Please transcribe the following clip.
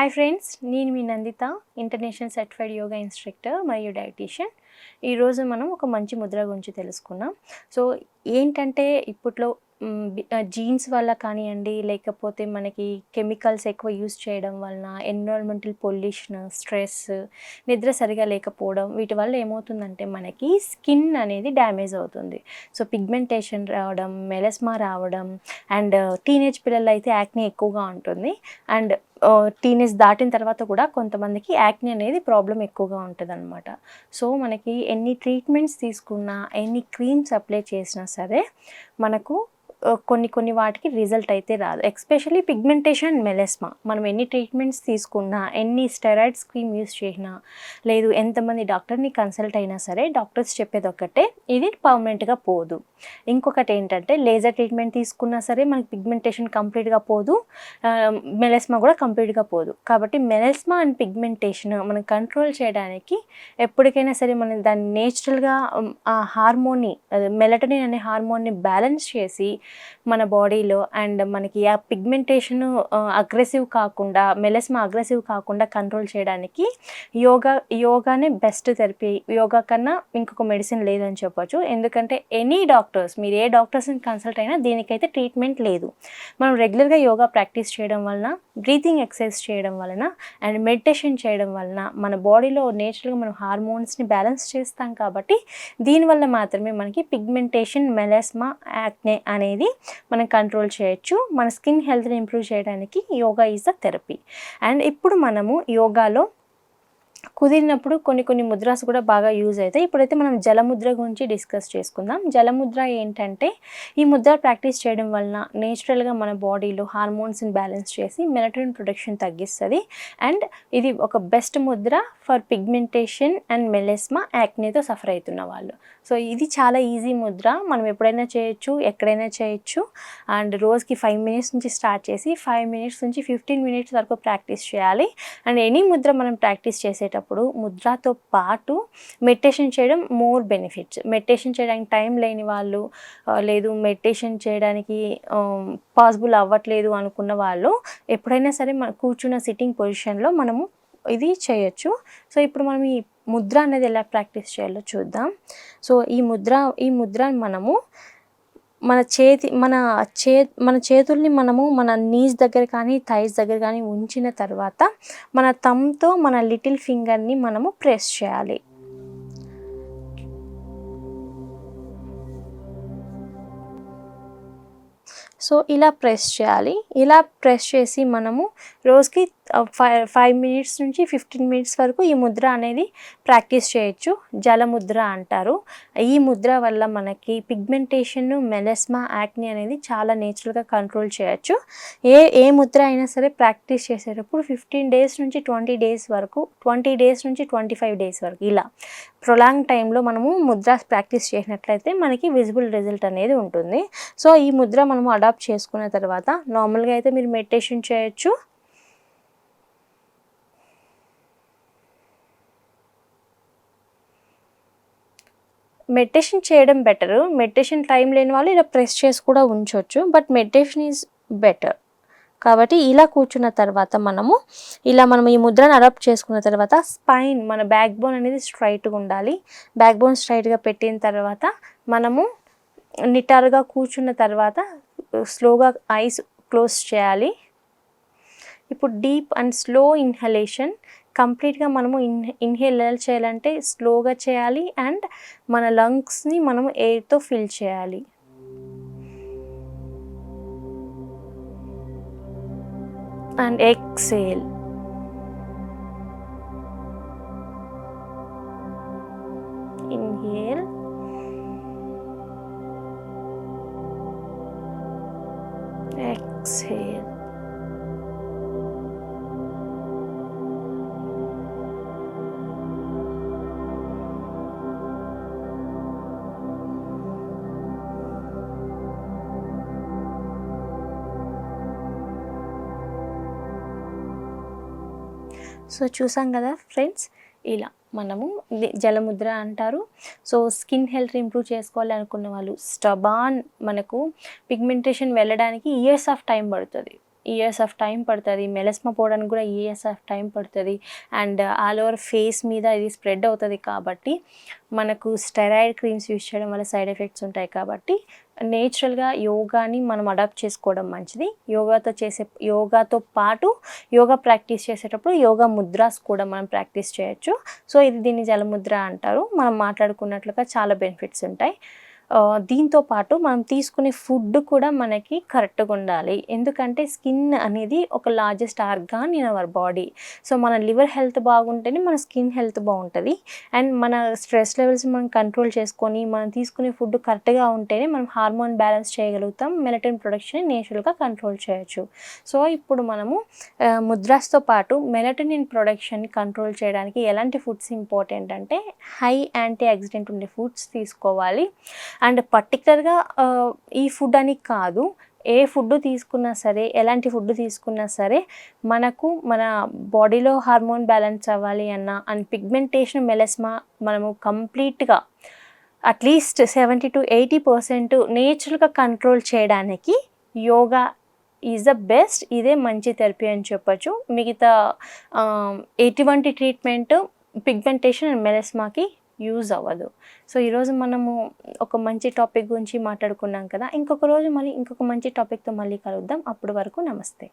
Hi friends, నేను మీ Nanditha, international certified yoga instructor మరియు డైటీషియన్. ఈరోజు మనం ఒక మంచి ముద్ర గురించి తెలుసుకున్నాం. సో ఏంటంటే ఇప్పట్లో జీన్స్ వల్ల కానివ్వండి, లేకపోతే మనకి కెమికల్స్ ఎక్కువ యూస్ చేయడం వలన, ఎన్విరాన్మెంటల్ పొల్యూషన్, స్ట్రెస్, నిద్ర సరిగా లేకపోవడం, వీటి వల్ల ఏమవుతుందంటే మనకి స్కిన్ అనేది డ్యామేజ్ అవుతుంది. సో పిగ్మెంటేషన్ రావడం, మెలస్మా రావడం, అండ్ టీనేజ్ పిల్లలు అయితే యాక్నే ఎక్కువగా ఉంటుంది. అండ్ టీనేజ్ దాటిన తర్వాత కూడా కొంతమందికి యాక్నే అనేది ప్రాబ్లం ఎక్కువగా ఉంటుందన్నమాట. సో మనకి ఎన్ని ట్రీట్మెంట్స్ తీసుకున్నా, ఎన్ని క్రీమ్స్ అప్లై చేసినా సరే మనకు కొన్ని వాటికి రిజల్ట్ అయితే రాదు. ఎస్పెషల్లీ పిగ్మెంటేషన్ అండ్ మెలస్మా మనం ఎన్ని ట్రీట్మెంట్స్ తీసుకున్నా, ఎన్ని స్టెరాయిడ్స్ క్రీమ్ యూస్ చేసినా, లేదు ఎంతమంది డాక్టర్ని కన్సల్ట్ అయినా సరే డాక్టర్స్ చెప్పేది ఒక్కటే, ఇది పర్మనెంట్గా పోదు. ఇంకొకటి ఏంటంటే లేజర్ ట్రీట్మెంట్ తీసుకున్నా సరే మనకి పిగ్మెంటేషన్ కంప్లీట్గా పోదు, మెలస్మా కూడా కంప్లీట్గా పోదు. కాబట్టి మెలస్మా అండ్ పిగ్మెంటేషన్ మనం కంట్రోల్ చేయడానికి ఎప్పటికైనా సరే మనం దాన్ని నేచురల్గా ఆ హార్మోన్ని, మెలటోనిన్ అనే హార్మోన్ని బ్యాలెన్స్ చేసి మన బాడీలో, అండ్ మనకి ఆ పిగ్మెంటేషన్ అగ్రెసివ్ కాకుండా, మెలస్మా అగ్రెసివ్ కాకుండా కంట్రోల్ చేయడానికి యోగానే బెస్ట్ థెరపీ. యోగా కన్నా ఇంకొక మెడిసిన్ లేదని చెప్పొచ్చు. ఎందుకంటే ఎనీ డాక్టర్స్, మీరు ఏ డాక్టర్స్ని కన్సల్ట్ అయినా దీనికైతే ట్రీట్మెంట్ లేదు. మనం రెగ్యులర్గా యోగా ప్రాక్టీస్ చేయడం వలన, బ్రీతింగ్ ఎక్సర్సైజ్ చేయడం వలన, అండ్ మెడిటేషన్ చేయడం వలన మన బాడీలో నేచురల్గా మనం హార్మోన్స్ని బ్యాలెన్స్ చేస్తాం. కాబట్టి దీనివల్ల మాత్రమే మనకి పిగ్మెంటేషన్, మెలస్మా, యాక్నే అనేది మనం కంట్రోల్ చేయొచ్చు. మన స్కిన్ హెల్త్ని ఇంప్రూవ్ చేయడానికి yoga is the therapy. And ఇప్పుడు మనము యోగాలో కుదిరినప్పుడు కొన్ని ముద్రాస్ కూడా బాగా యూజ్ అవుతాయి. ఇప్పుడైతే మనం జలముద్ర గురించి డిస్కస్ చేసుకుందాం. జలముద్ర ఏంటంటే, ఈ ముద్ర ప్రాక్టీస్ చేయడం వలన నేచురల్గా మన బాడీలో హార్మోన్స్ని బ్యాలెన్స్ చేసి మెలటోనిన్ ప్రొడక్షన్ తగ్గిస్తుంది. అండ్ ఇది ఒక best mudra for pigmentation and melasma, యాక్నేతో సఫర్ అవుతున్న వాళ్ళు. సో ఇది చాలా ఈజీ ముద్ర, మనం ఎప్పుడైనా చేయొచ్చు, ఎక్కడైనా చేయొచ్చు. అండ్ రోజుకి 5 minutes నుంచి స్టార్ట్ చేసి 5 minutes నుంచి 15 minutes వరకు ప్రాక్టీస్ చేయాలి. అండ్ ఎనీ ముద్ర మనం ప్రాక్టీస్ చేసేటప్పుడు ముద్రతో పాటు మెడిటేషన్ చేయడం మోర్ బెనిఫిట్స్. మెడిటేషన్ చేయడానికి టైం లేని వాళ్ళు, లేదు మెడిటేషన్ చేయడానికి పాసిబుల్ అవ్వట్లేదు అనుకున్న వాళ్ళు ఎప్పుడైనా సరే మన కూర్చున్న సిట్టింగ్ పొజిషన్లో మనము ఇది చేయొచ్చు. సో ఇప్పుడు మనం ఈ ముద్ర అనేది ఎలా ప్రాక్టీస్ చేయాలో చూద్దాం. సో ఈ ముద్ర మనము మన చేతుల్ని మనము మన నీస్ దగ్గర కానీ, థైస్ దగ్గర కానీ ఉంచిన తర్వాత మన థంబ్తో మన లిటిల్ ఫింగర్ని మనము ప్రెస్ చేయాలి. సో ఇలా ప్రెస్ చేయాలి. ఇలా ప్రెస్ చేసి మనము రోజుకి 5 minutes నుంచి 15 minutes వరకు ఈ ముద్ర అనేది ప్రాక్టీస్ చేయొచ్చు. జలముద్ర అంటారు. ఈ ముద్ర వల్ల మనకి పిగ్మెంటేషన్, మెలస్మా, యాక్నే అనేది చాలా నేచురల్గా కంట్రోల్ చేయొచ్చు. ఏ ముద్ర అయినా సరే ప్రాక్టీస్ చేసేటప్పుడు 15 days నుంచి 20 days వరకు, 20 days నుంచి 25 days వరకు ఇలా ప్రొలాంగ్ టైంలో మనము ముద్ర ప్రాక్టీస్ చేసినట్లయితే మనకి విజిబుల్ రిజల్ట్ అనేది ఉంటుంది. సో ఈ ముద్ర మనము అడాప్ట్ చేసుకున్న తర్వాత నార్మల్గా అయితే మీరు మెడిటేషన్ చేయొచ్చు. మెడిటేషన్ చేయడం బెటరు. మెడిటేషన్ టైం లేని వాళ్ళు ఇలా ప్రెస్ చేసి కూడా ఉంచవచ్చు, బట్ మెడిటేషన్ ఈజ్ బెటర్. కాబట్టి ఇలా కూర్చున్న తర్వాత మనం ఈ ముద్రను అడాప్ట్ చేసుకున్న తర్వాత స్పైన్, మన బ్యాక్ బోన్ అనేది స్ట్రైట్గా ఉండాలి. బ్యాక్ బోన్ స్ట్రైట్గా పెట్టిన తర్వాత మనము నిటారుగా కూర్చున్న తర్వాత స్లోగా ఐస్ క్లోజ్ చేయాలి. ఇప్పుడు డీప్ అండ్ స్లో ఇన్హలేషన్. కంప్లీట్గా మనము ఇన్హేల్ ఎలా చేయాలంటే స్లోగా చేయాలి, అండ్ మన లంగ్స్ని మనము ఎయిర్తో ఫిల్ చేయాలి. And exhale. Inhale, exhale. So చూసాం కదా ఫ్రెండ్స్, ఇలా మనము జలముద్ర అంటారు. సో స్కిన్ హెల్త్ ఇంప్రూవ్ చేసుకోవాలి అనుకున్న వాళ్ళు, మనకు పిగ్మెంటేషన్ వెళ్ళడానికి ఇయర్స్ ఆఫ్ టైం పడుతుంది. ఇయర్స్ ఆఫ్ టైం పడుతుంది, మెలస్మా పోవడానికి కూడా ఇయర్స్ ఆఫ్ టైం పడుతుంది, అండ్ ఆల్ ఓవర్ ఫేస్ మీద ఇది స్ప్రెడ్ అవుతుంది. కాబట్టి మనకు స్టెరాయిడ్ క్రీమ్స్ యూజ్ చేయడం వల్ల సైడ్ ఎఫెక్ట్స్ ఉంటాయి. కాబట్టి నేచురల్గా యోగాని మనం అడాప్ట్ చేసుకోవడం మంచిది. యోగాతో పాటు యోగా ప్రాక్టీస్ చేసేటప్పుడు యోగా ముద్రాస్ కూడా మనం ప్రాక్టీస్ చేయొచ్చు. సో దీన్ని జలముద్ర అంటారు. మనం మాట్లాడుకున్నట్లుగా చాలా బెనిఫిట్స్ ఉంటాయి. దీంతో పాటు మనం తీసుకునే ఫుడ్ కూడా మనకి కరెక్ట్గా ఉండాలి. ఎందుకంటే స్కిన్ అనేది ఒక largest organ in our body. So మన లివర్ హెల్త్ బాగుంటేనే మన స్కిన్ హెల్త్ బాగుంటుంది. అండ్ మన స్ట్రెస్ లెవెల్స్ మనం కంట్రోల్ చేసుకొని మనం తీసుకునే ఫుడ్ కరెక్ట్గా ఉంటేనే మనం హార్మోన్ బ్యాలెన్స్ చేయగలుగుతాం. మెలటిన్ ప్రొడక్షన్ నేచురల్గా కంట్రోల్ చేయొచ్చు. సో ఇప్పుడు మనము ముద్రాస్తో పాటు మెలటోనిన్ ప్రొడక్షన్ కంట్రోల్ చేయడానికి ఎలాంటి ఫుడ్స్ ఇంపార్టెంట్ అంటే హై యాంటీ ఆక్సిడెంట్ ఉండే ఫుడ్స్ తీసుకోవాలి. అండ్ పర్టికులర్గా ఈ ఫుడ్ అని కాదు, ఏ ఫుడ్ తీసుకున్నా సరే, ఎలాంటి ఫుడ్ తీసుకున్నా సరే మనకు మన బాడీలో హార్మోన్ బ్యాలెన్స్ అవ్వాలి అండ్ పిగ్మెంటేషన్ మెలస్మా మనము కంప్లీట్గా అట్లీస్ట్ 70-80% నేచురల్గా కంట్రోల్ చేయడానికి యోగా ఈజ్ ద బెస్ట్. ఇదే మంచి థెరపీ అని చెప్పొచ్చు. మిగతా ఎటువంటి ట్రీట్మెంట్ పిగ్మెంటేషన్ అండ్ మెలస్మాకి యూజ్ అవ్వదు. సో ఈరోజు మనము ఒక మంచి టాపిక్ గురించి మాట్లాడుకున్నాం కదా. ఇంకొక రోజు మళ్ళీ ఇంకొక మంచి టాపిక్తో మళ్ళీ కలుద్దాం. అప్పటి వరకు నమస్తే.